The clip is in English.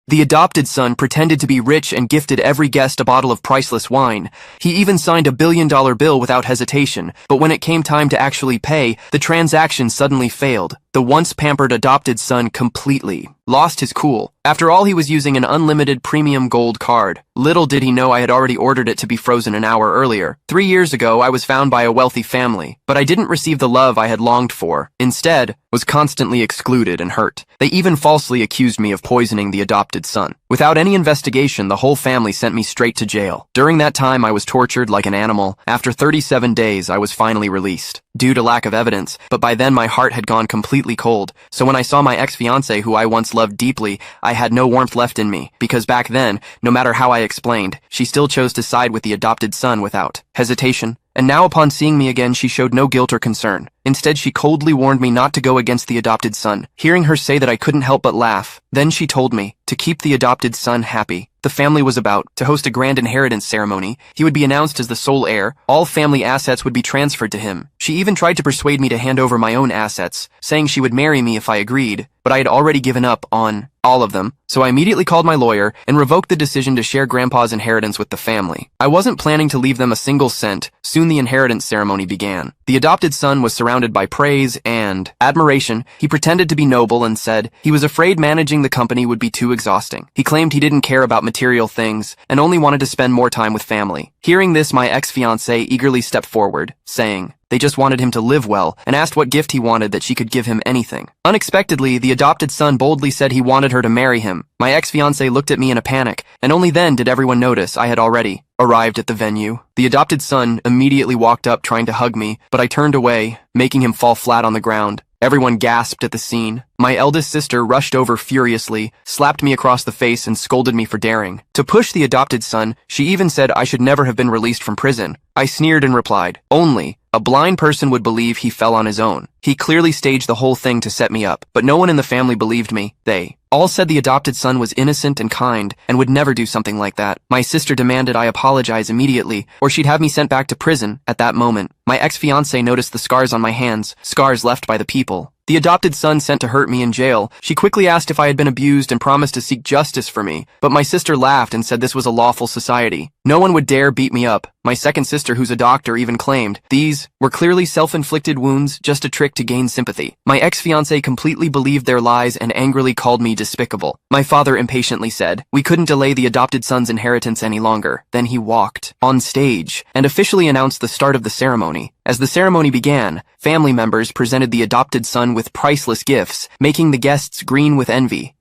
The adopted son pretended to be rich and gifted every guest a bottle of priceless wine. He even signed a billion-dollar bill without hesitation, but when it came time to actually pay, the transaction suddenly failed. The once pampered adopted son completely lost his cool. After all, he was using an unlimited premium gold card. Little did he know I had already ordered it to be frozen an hour earlier. 3 years ago, I was found by a wealthy family, but I didn't receive the love I had longed for. Instead, was constantly excluded and hurt. They even falsely accused me of poisoning the adopted son. Without any investigation, the whole family sent me straight to jail. During that time, I was tortured like an animal. After 37 days, I was finally released, due to lack of evidence, but by then my heart had gone completely cold. So when I saw my ex-fiancée, who I once loved deeply, I had no warmth left in me, because back then, no matter how I explained, she still chose to side with the adopted son without hesitation. And now upon seeing me again, she showed no guilt or concern. Instead, she coldly warned me not to go against the adopted son. Hearing her say that, I couldn't help but laugh. Then she told me to keep the adopted son happy. The family was about to host a grand inheritance ceremony. He would be announced as the sole heir. All family assets would be transferred to him. She even tried to persuade me to hand over my own assets, saying she would marry me if I agreed, but I had already given up on all of them, so I immediately called my lawyer and revoked the decision to share Grandpa's inheritance with the family. I wasn't planning to leave them a single cent. Soon the inheritance ceremony began. The adopted son was surrounded by praise and admiration. He pretended to be noble and said he was afraid managing the company would be too exhausting. He claimed he didn't care about material things and only wanted to spend more time with family. Hearing this, my ex-fiancée eagerly stepped forward, saying they just wanted him to live well, and asked what gift he wanted that she could give him anything. Unexpectedly, the adopted son boldly said he wanted her to marry him. My ex-fiancée looked at me in a panic, and only then did everyone notice I had already arrived at the venue. The adopted son immediately walked up trying to hug me, but I turned away, making him fall flat on the ground. Everyone gasped at the scene. My eldest sister rushed over furiously, slapped me across the face, and scolded me for daring to push the adopted son. She even said I should never have been released from prison. I sneered and replied, only a blind person would believe he fell on his own. He clearly staged the whole thing to set me up, but no one in the family believed me. They all said the adopted son was innocent and kind and would never do something like that. My sister demanded I apologize immediately, or she'd have me sent back to prison. At that moment, my ex-fiancée noticed the scars on my hands, scars left by the people the adopted son sent to hurt me in jail. She quickly asked if I had been abused and promised to seek justice for me, but my sister laughed and said this was a lawful society. No one would dare beat me up. My second sister, who's a doctor, even claimed these were clearly self-inflicted wounds, just a trick to gain sympathy. My ex-fiancée completely believed their lies and angrily called me despicable. My father impatiently said we couldn't delay the adopted son's inheritance any longer. Then he walked on stage and officially announced the start of the ceremony. As the ceremony began, family members presented the adopted son with priceless gifts, making the guests green with envy.